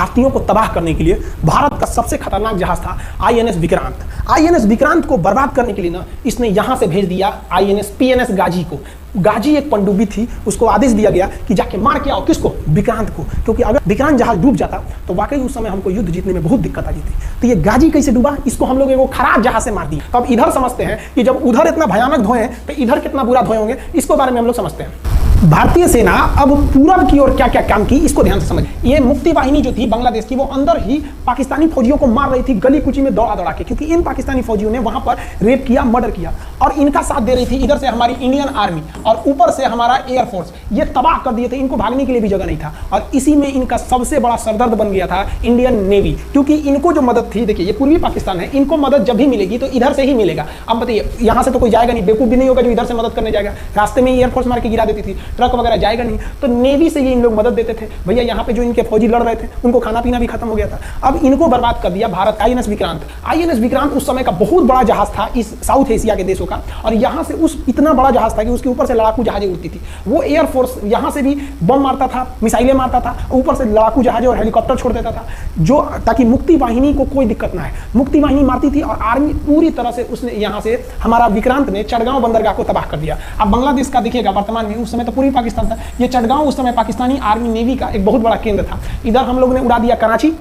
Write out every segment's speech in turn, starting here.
भारतीयों को तबाह करने के लिए भारत का सबसे खतरनाक जहाज था आईएनएस विक्रांत। आईएनएस विक्रांत को बर्बाद करने के लिए ना इसने यहां से भेज दिया आईएनएस पीएनएस गाजी को। गाजी एक पनडुब्बी थी, उसको आदेश दिया गया कि जाके मार के आओ। किसको? विक्रांत को। क्योंकि अगर विक्रांत जहाज डूब जाता तो वाकई उस समय हमको युद्ध जीतने में बहुत दिक्कत आ जाती। तो ये गाजी कैसे डूबा, इसको हम लोग एक खराब जहाज से मार दिया। तो अब इधर समझते हैं कि जब उधर इतना भयानक धोए तो इधर कितना बुरा धोए होंगे, इसको बारे में हम लोग समझते हैं। भारतीय सेना अब पूरब की ओर क्या क्या काम की, इसको ध्यान से समझ। ये मुक्ति वाहिनी जो थी बांग्लादेश की, वो अंदर ही पाकिस्तानी फौजियों को मार रही थी गली कुची में दौड़ा दौड़ा के, क्योंकि इन पाकिस्तानी फौजियों ने वहां पर रेप किया, मर्डर किया और इनका साथ दे रही थी इधर से हमारी इंडियन आर्मी और ऊपर से हमारा एयरफोर्स। ये तबाह कर दिए थे, इनको भागने के लिए भी जगह नहीं था। और इसी में इनका सबसे बड़ा सरदर्द बन गया था इंडियन नेवी, क्योंकि इनको जो मदद थी, देखिए ये पूर्वी पाकिस्तान है, इनको मदद जब भी मिलेगी तो इधर से ही मिलेगा। अब बताइए, यहां से तो कोई जाएगा नहीं, बेवकूफ भी नहीं होगा जो इधर से मदद करने जाएगा। रास्ते में एयरफोर्स मार के गिरा देती थी, ट्रक वगैरह जाएगा नहीं, तो नेवी से ये इन लोग मदद देते थे। भैया यहाँ पे जो इनके फौजी लड़ रहे थे उनको खाना पीना भी खत्म हो गया था। अब इनको बर्बाद कर दिया भारत। आईएनएस विक्रांत, आईएनएस विक्रांत उस समय का बहुत बड़ा जहाज था इस साउथ एशिया के देशों का, और यहाँ से उस इतना बड़ा जहाज था कि उसके ऊपर से लड़ाकू जहाजें उड़ती थी। वो एयरफोर्स यहाँ से भी बम मारता था, मिसाइलें मारता था, ऊपर से लड़ाकू जहाज और हेलीकॉप्टर छोड़ देता था, जो ताकि मुक्ति वाहिनी को कोई दिक्कत ना है। मुक्ति वाहिनी मारती थी और आर्मी पूरी तरह से उसने यहाँ से हमारा विक्रांत ने चटगांव बंदरगाह को तबाह कर दिया। अब बांग्लादेश का देखिएगा वर्तमान में, उस समय तो पूरी पाकिस्तान था, ये चटगांव उस समय पाकिस्तानी आर्मी नेवी का एक बहुत बड़ा केंद्र था। इधर हम लोग ने उड़ा दिया कराची,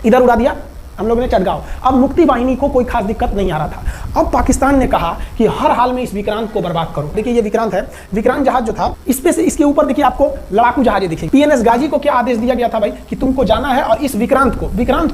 इधर उड़ा दिया हम लोग ने चटगांव। अब मुक्ति वाहिनी को कोई खास दिक्कत नहीं आ रहा था। अब पाकिस्तान ने कहा कि हर हाल में इस विक्रांत को बर्बाद करो। देखिए ये विक्रांत है, विक्रांत जहाज जो था, इस पे से इसके ऊपर देखिए आपको लड़ाकू जहाजें दिखेंगे। पीएनएस गाजी को क्या आदेश दिया गया था भाई कि तुमको जाना है और इस विक्रांत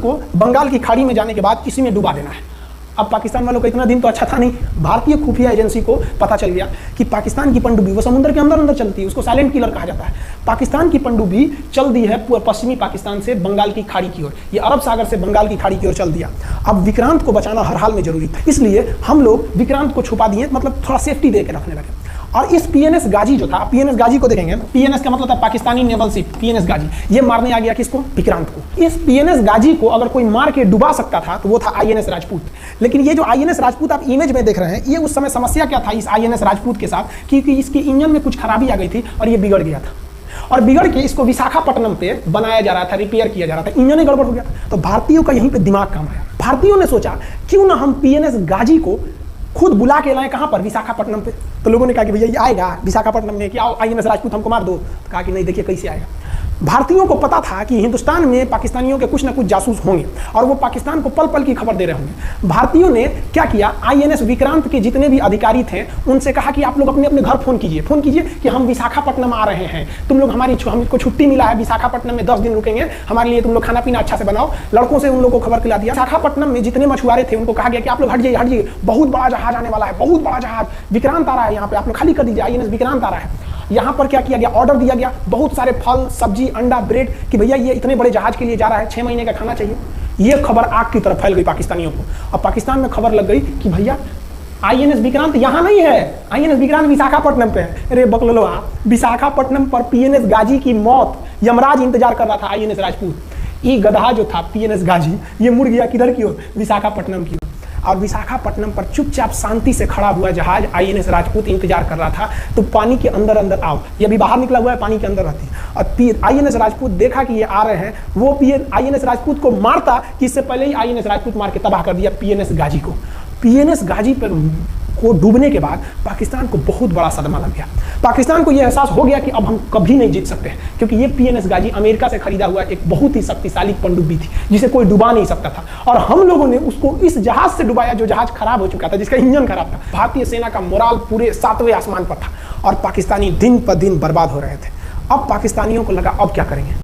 को बंगाल की खाड़ी में जाने के बाद इसी में डुबा देना है। अब पाकिस्तान वालों का इतना दिन तो अच्छा था नहीं, भारतीय खुफिया एजेंसी को पता चल गया कि पाकिस्तान की पनडुब्बी वो समुद्र के अंदर अंदर चलती है, उसको साइलेंट किलर कहा जाता है। पाकिस्तान की पनडुब्बी चल दी है पश्चिमी पाकिस्तान से बंगाल की खाड़ी की ओर, ये अरब सागर से बंगाल की खाड़ी की ओर चल दिया। अब विक्रांत को बचाना हर हाल में जरूरी था, इसलिए हम लोग विक्रांत को छुपा दिए, मतलब थोड़ा सेफ्टी दे के रखने लगे। और इस पीएनएस गाजी जो था, पीएनएस गाजी को देखेंगे, पीएनएस का मतलब था पाकिस्तानी नेवल शिप, पीएनएस गाजी, ये मारने आ गया किसको? विक्रांत को। इस पीएनएस गाजी को अगर कोई मार के डुबा सकता था तो वो था आईएनएस राजपूत। लेकिन ये जो आईएनएस राजपूत आप इमेज में देख रहे हैं, ये उस समय समस्या क्या था इस आईएनएस राजपूत के साथ, क्योंकि इसके इंजन में कुछ खराबी आ गई थी और ये बिगड़ गया था, और बिगड़ के इसको विशाखापट्टनम पे बनाया जा रहा था, रिपेयर किया जा रहा था, इंजन ही गड़बड़ हो गया। तो भारतीयों का यहीं पे दिमाग काम आया। भारतीयों ने सोचा क्यों ना हम पीएनएस गाजी को खुद बुला के लाएं, कहां पर? विशाखापट्टनम पे। तो लोगों ने कहा कि भैया ये आएगा विशाखापट्टनम में, कि आओ आईएनएस राजपूत हमको मार दो। तो कहा कि नहीं, देखिए कैसे आएगा। भारतीयों को पता था कि हिंदुस्तान में पाकिस्तानियों के कुछ ना कुछ जासूस होंगे और वो पाकिस्तान को पल पल की खबर दे रहे होंगे। भारतीयों ने क्या किया, आईएनएस विक्रांत के जितने भी अधिकारी थे उनसे कहा कि आप लोग अपने अपने घर फोन कीजिए कि हम विशाखापट्टनम आ रहे हैं, तुम लोग हमको छुट्टी मिला है, विशाखापट्टनम में 10 दिन रुकेंगे, हमारे लिए तुम लोग खाना पीना अच्छा से बनाओ। लड़कों से उन लोगों को खबर खिला दिया। विशाखापट्टनम में जितने मछुआरे थे उनको कहा गया कि आप लोग हट जाइए, बहुत बड़ा जहाज आने वाला है, बहुत बड़ा जहाज विक्रांत आ रहा है, यहाँ पे आप लोग खाली कर दीजिए, आईएनएस विक्रांत आ रहा है। यहाँ पर क्या किया गया, ऑर्डर दिया गया, बहुत सारे फल सब्जी अंडा ब्रेड, कि भैया ये इतने बड़े जहाज के लिए जा रहा है, 6 महीने का खाना चाहिए। ये खबर आग की तरफ फैल गई पाकिस्तानियों को। अब पाकिस्तान में खबर लग गई कि भैया आईएनएस विक्रांत यहाँ नहीं है, आईएनएस विक्रांत विशाखापट्टनम पे है। अरे बकलोलवा, विशाखापट्टनम पर पीएनएस गाजी की मौत यमराज इंतजार कर रहा था आईएनएस राजपूत। ये गधा जो था पीएनएस गाजी, ये मुड़ गया किधर की ओर? विशाखापट्टनम की ओर। और विशाखापट्टनम पर चुपचाप शांति से खड़ा हुआ जहाज आईएनएस राजपूत इंतजार कर रहा था। तो पानी के अंदर अंदर आओ, ये अभी बाहर निकला हुआ है, पानी के अंदर रहती है। और आईएनएस राजपूत देखा कि ये आ रहे हैं, वो आईएनएस राजपूत को मारता कि इससे पहले ही आईएनएस राजपूत मार के तबाह कर दिया पीएनएस गाजी को। पीएनएस गाजी पर को डूबने के बाद पाकिस्तान को बहुत बड़ा सदमा लग गया। पाकिस्तान को यह एहसास हो गया कि अब हम कभी नहीं जीत सकते हैं, क्योंकि ये पीएनएस गाजी अमेरिका से खरीदा हुआ एक बहुत ही शक्तिशाली पनडुब्बी थी जिसे कोई डुबा नहीं सकता था, और हम लोगों ने उसको इस जहाज से डुबाया जो जहाज खराब हो चुका था, जिसका इंजन खराब था। भारतीय सेना का मोराल पूरे 7वें आसमान पर था और पाकिस्तानी दिन पर दिन बर्बाद हो रहे थे। अब पाकिस्तानियों को लगा अब क्या करेंगे।